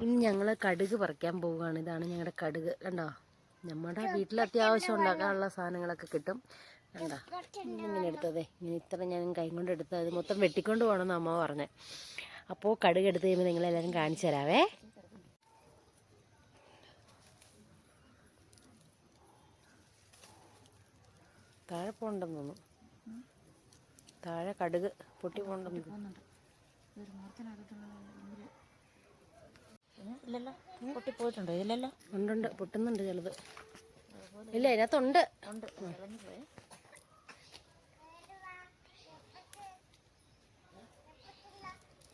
ഇനി ഞങ്ങൾ കടുക് പറിക്കാൻ പോവുകയാണ്. ഇതാണ് ഞങ്ങളുടെ കടുക്. കണ്ടോ, നമ്മുടെ വീട്ടിൽ അത്യാവശ്യം ഉണ്ടാക്കാനുള്ള സാധനങ്ങളൊക്കെ കിട്ടും. കണ്ടോ, ഇങ്ങനെ എടുത്തതേ, ഇങ്ങനെ ഇത്ര ഞാൻ കൈ കൊണ്ട് എടുത്തത്. അത് മൊത്തം വെട്ടിക്കൊണ്ട് പോകണമെന്ന് അമ്മ പറഞ്ഞേ. അപ്പോൾ കടുക് എടുത്ത് കഴിയുമ്പോൾ നിങ്ങളെല്ലാവരും കാണിച്ചു തരാവേ. താഴെ പോകണ്ടെന്ന് തോന്നുന്നു. താഴെ കടുക് പൊട്ടി പോകണ്ടെന്ന് തോന്നുന്നു. ഇല്ലല്ലോ, പൊട്ടിപ്പോയിട്ടുണ്ടോ? ഇല്ലല്ലോ. ഉണ്ട്, പൊട്ടുന്നുണ്ട് ചിലത്. ഇല്ല, അതിനകത്തുണ്ട്.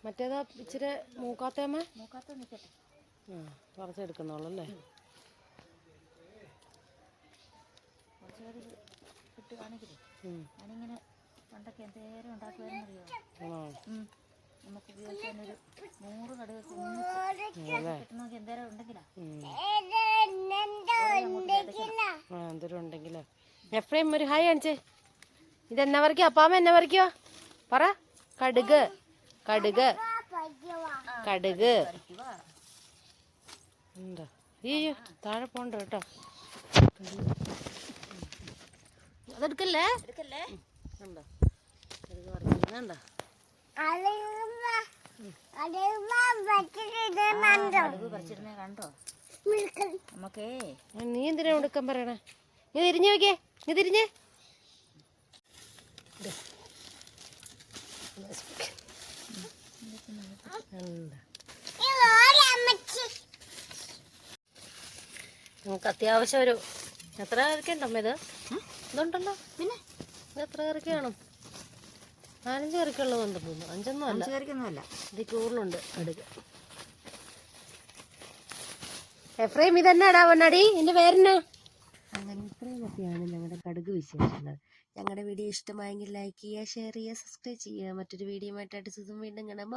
മറ്റേതാ ഇച്ചിരി മൂക്കാത്തേമ്മ നിൽക്കട്ടെ. പറിച്ചെടുക്കുന്നോളൂ അല്ലേ? ഇട്ട് കാണിക്കില്ലേ? ഞാനിങ്ങനെ പണ്ടൊക്കെ എന്തേരം ഉണ്ടാക്കുവായിരുന്നറിയോ? നമുക്ക് ഉപയോഗിക്കാനൊരു 100 കടുക് കിട്ടണമെങ്കിൽ എന്തേരം ഉണ്ടെങ്കിലാ. എന്തോരം ഉണ്ടെങ്കിലോ. എഫ്രൈം ഒരു ഹായ് കാണിച്ചേ. ഇതെന്നാ പറിക്കോ? അപ്പാമ്മ എന്നാ പറിക്കോ? പറ. കടുക്, കടുക്, കടുക്. എന്താ അയ്യോ, താഴെ പോണ്ട കേട്ടോ. അതെടുക്കല്ലേ. കണ്ടോ, കടുക് പറിക്കുന്നുണ്ടോ? കണ്ടോ നമുക്കേ. നീ എന്തിനാ എടുക്കാൻ പറയണേ? നീ തിരിഞ്ഞു നോക്കിയേ, നീ തിരിഞ്ഞേ. നമുക്ക് അത്യാവശ്യം ഒരു എത്ര കറിക്കുണ്ടമ്മ ഇത്? ഇതുണ്ടല്ലോ. പിന്നെ ഇത് എത്ര കറിക്ക് കാണും? 4-5 കറിക്കുള്ളതുണ്ടെന്ന് തോന്നുന്നു. 5ഒന്നും അല്ല, ഇത് കൂടുതലുണ്ട് കടുക്. എഫ്രൈം ഇതെന്നാടാ പൊന്നാടി, എൻ്റെ പേരെന്നാ? അങ്ങനെ ഇത്രയുമൊക്കെയാണ് ഞങ്ങളുടെ കടുക് വിശേഷങ്ങൾ. ഞങ്ങളുടെ വീഡിയോ ഇഷ്ടമായെങ്കിൽ ലൈക്ക് ചെയ്യുക, ഷെയർ ചെയ്യുക, സബ്സ്ക്രൈബ് ചെയ്യുക. മറ്റൊരു വീഡിയോ ആയിട്ട് വീണ്ടും കാണാം.